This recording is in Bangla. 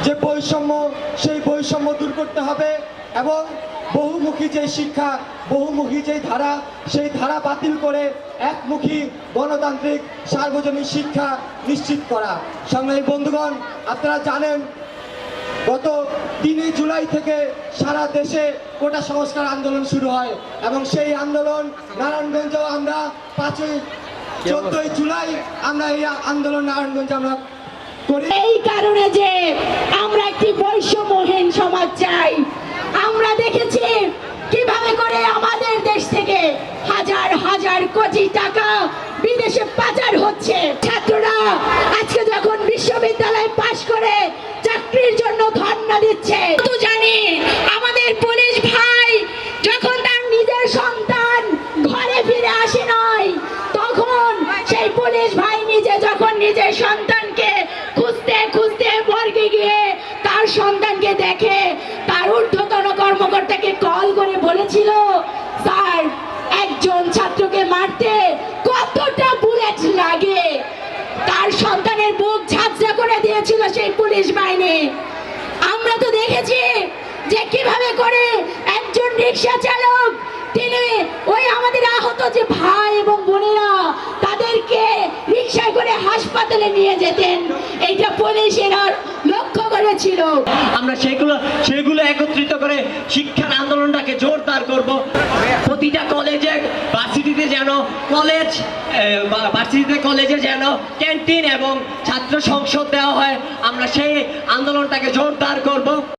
যে বৈষম্য, সেই বৈষম্য দূর করতে হবে এবং বহুমুখী যে শিক্ষা, বহুমুখী যে ধারা, সেই ধারা বাতিল করে একমুখী গণতান্ত্রিক সার্বজনীন শিক্ষা নিশ্চিত করা। সংগ্রামী বন্ধুগণ, আপনারা জানেন গত 3 জুলাই থেকে সারা দেশে কোটা সংস্কার আন্দোলন শুরু হয় এবং সেই আন্দোলন নারায়ণগঞ্জেও আমরা 14 জুলাই আমরা এই আন্দোলন নারায়ণগঞ্জে আমরা করি। এই কারণে যে আমরা একটি বৈষম্যহীন সমাজ চাই। আমরা দেখেছি কিভাবে করে আমাদের দেশ থেকে হাজার হাজার কোটি টাকা বিদেশে পাচার হচ্ছে। ছাত্ররা আজকে যখন বিশ্ববিদ্যালয় পাশ করে চাকরির জন্য ধর্ণা দিচ্ছে, তো জানি আমাদের পুলিশ ভাই যখন তার নিজের সন্তান ঘরে ফিরে আসে নাই, তখন সেই পুলিশ ভাই নিজে যখন নিজের সন্তানকে খুঁজতে খুঁজতে মর্গে গিয়ে তার সন্তানকে দেখে, তার ঊর্ধ্বতন কর্মকর্তাকে কল করে বলেছিল, স্যার একজন ছাত্রকে মারতে কতটা বুলেট লাগে। তার সন্তানের বুক ঝাঁঝরা করে দিয়েছিল সেই পুলিশ বাহিনী। আমরা তো দেখেছি যে কিভাবে করে একজন রিক্সা চালক তিনি ওই আমাদের আহত যে ভাই এবং বোনেরা তাদেরকে রিক্সায় করে হাসপাতালে নিয়ে যেতেন। এইটা পুলিশেরা লক্ষ্য করেছিল। আমরা সেগুলো একত্রিত করে শিক্ষার আন্দোলনটাকে জোরদার করব। প্রতিটা কলেজে ভার্সিটিতে যেন কলেজে যেন ক্যান্টিন এবং ছাত্র সংসদ দেওয়া হয়। আমরা সেই আন্দোলনটাকে জোরদার করব।